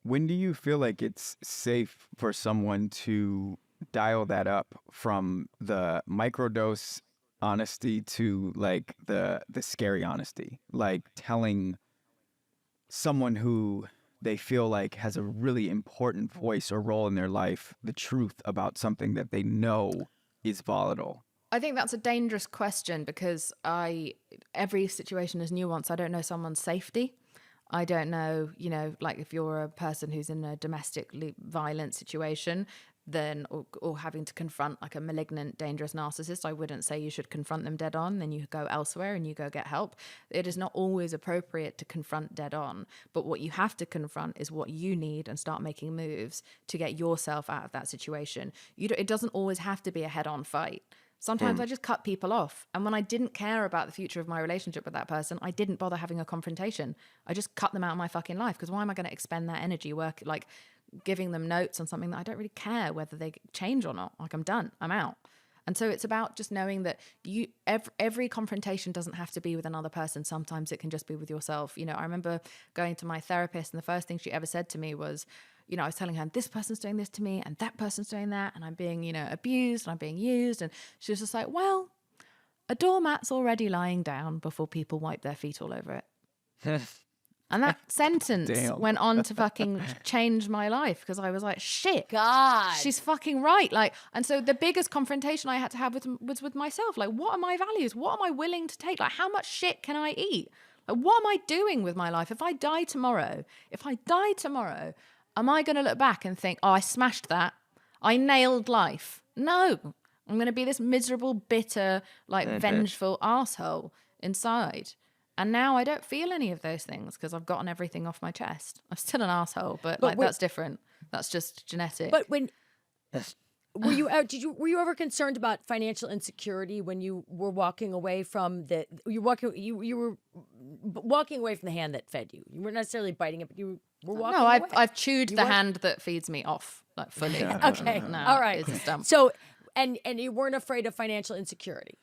When do you feel like it's safe for someone to dial that up from the microdose honesty to like the scary honesty? Like telling someone who they feel like has a really important voice or role in their life the truth about something that they know is volatile. I think that's a dangerous question because every situation is nuanced. I don't know someone's safety. I don't know, like if you're a person who's in a domestically violent situation, then or having to confront like a malignant, dangerous narcissist, I wouldn't say you should confront them dead on. Then you go elsewhere and you go get help. It is not always appropriate to confront dead on, but what you have to confront is what you need and start making moves to get yourself out of that situation. It doesn't always have to be a head-on fight. Sometimes I just cut people off. And when I didn't care about the future of my relationship with that person, I didn't bother having a confrontation. I just cut them out of my fucking life. Because why am I going to expend that energy like giving them notes on something that I don't really care whether they change or not? Like, I'm done. I'm out. And so it's about just knowing that every confrontation doesn't have to be with another person. Sometimes it can just be with yourself. I remember going to my therapist and the first thing she ever said to me was, I was telling her, this person's doing this to me and that person's doing that. And I'm being, abused and I'm being used. And she was just like, well, a doormat's already lying down before people wipe their feet all over it. And that sentence went on to fucking change my life because I was like, shit, God, she's fucking right. Like, and so the biggest confrontation I had to have was with myself. Like, what are my values? What am I willing to take? Like, how much shit can I eat? Like, what am I doing with my life? If I die tomorrow, am I going to look back and think, oh, I smashed that. I nailed life. No, I'm going to be this miserable, bitter, like vengeful asshole inside. And now I don't feel any of those things because I've gotten everything off my chest. I'm still an asshole, but like that's different. That's just genetic. But when were you out? Were you ever concerned about financial insecurity when you were walking away from you were walking away from the hand that fed you? You weren't necessarily biting it, but you were walking away. No, I've chewed the hand that feeds me off, like fully. Okay, No, all right. It's a stump. So, and you weren't afraid of financial insecurity.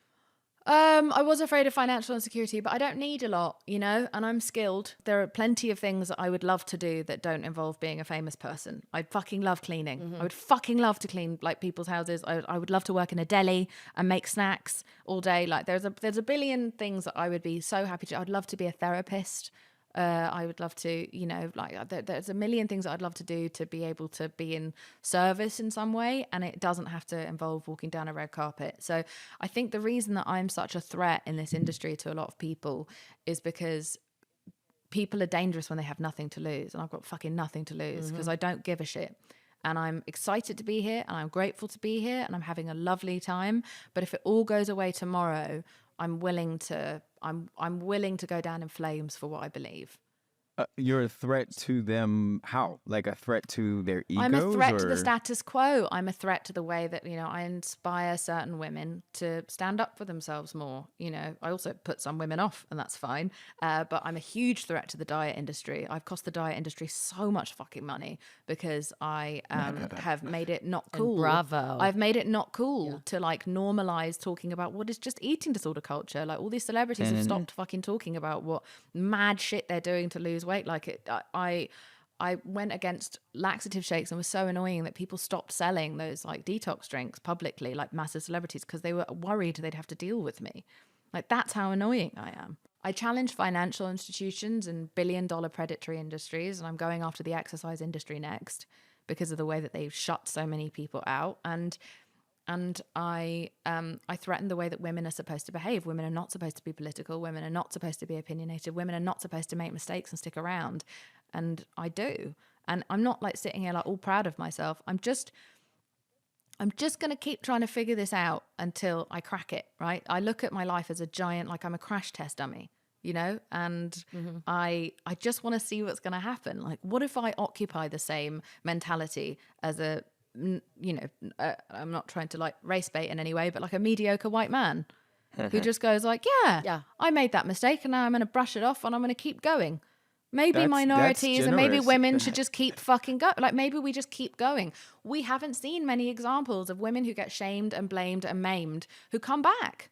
I was afraid of financial insecurity, but I don't need a lot, and I'm skilled. There are plenty of things that I would love to do that don't involve being a famous person. I'd fucking love cleaning. Mm-hmm. I would fucking love to clean like people's houses. I would love to work in a deli and make snacks all day. Like there's a billion things that I would be so happy to. I'd love to be a therapist. I would love to, there's a million things that I'd love to do to be able to be in service in some way. And it doesn't have to involve walking down a red carpet. So I think the reason that I'm such a threat in this industry to a lot of people is because people are dangerous when they have nothing to lose. And I've got fucking nothing to lose because I don't give a shit. And I'm excited to be here and I'm grateful to be here and I'm having a lovely time. But if it all goes away tomorrow, I'm willing to go down in flames for what I believe. You're a threat to them. How? Like a threat to their egos? I'm a threat to the status quo. I'm a threat to the way that, I inspire certain women to stand up for themselves more. I also put some women off and that's fine. But I'm a huge threat to the diet industry. I've cost the diet industry so much fucking money because I have made it not cool. And bravo. I've made it not cool to like normalize talking about what is just eating disorder culture. Like all these celebrities have stopped fucking talking about what mad shit they're doing to lose weight. Like I went against laxative shakes and was so annoying that people stopped selling those like detox drinks publicly, like massive celebrities, because they were worried they'd have to deal with me. Like that's how annoying I am. I challenge financial institutions and billion-dollar predatory industries, and I'm going after the exercise industry next because of the way that they've shut so many people out. And I threaten the way that women are supposed to behave. Women are not supposed to be political. Women are not supposed to be opinionated. Women are not supposed to make mistakes and stick around. And I do. And I'm not like sitting here like all proud of myself. I'm just going to keep trying to figure this out until I crack it, right? I look at my life as a giant, like I'm a crash test dummy, and I just want to see what's going to happen. Like, what if I occupy the same mentality as I'm not trying to like race bait in any way, but like a mediocre white man who just goes like, yeah, I made that mistake and now I'm going to brush it off and I'm going to keep going. Maybe minorities and maybe women should just keep fucking going. Like maybe we just keep going. We haven't seen many examples of women who get shamed and blamed and maimed who come back.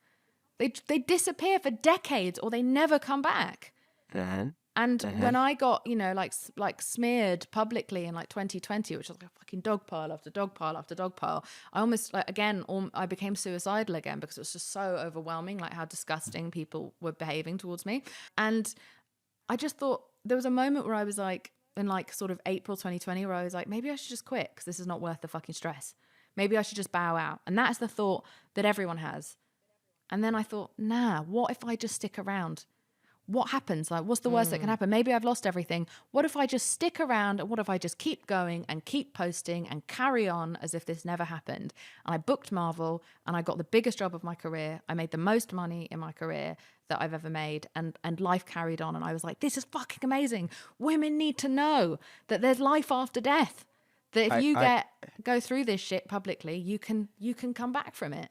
They disappear for decades or they never come back. And when I got, like smeared publicly in like 2020, which was like a fucking dog pile after dog pile after dog pile, I almost like, again, I became suicidal again because it was just so overwhelming, like how disgusting people were behaving towards me. And I just thought there was a moment where I was like, in like sort of April 2020, where I was like, maybe I should just quit because this is not worth the fucking stress. Maybe I should just bow out. And that's the thought that everyone has. And then I thought, nah, what if I just stick around? What happens? Like, what's the worst that can happen? Maybe I've lost everything. What if I just stick around? And what if I just keep going and keep posting and carry on as if this never happened? And I booked Marvel and I got the biggest job of my career. I made the most money in my career that I've ever made, and life carried on. And I was like, this is fucking amazing. Women need to know that there's life after death. That if you go through this shit publicly, you can come back from it.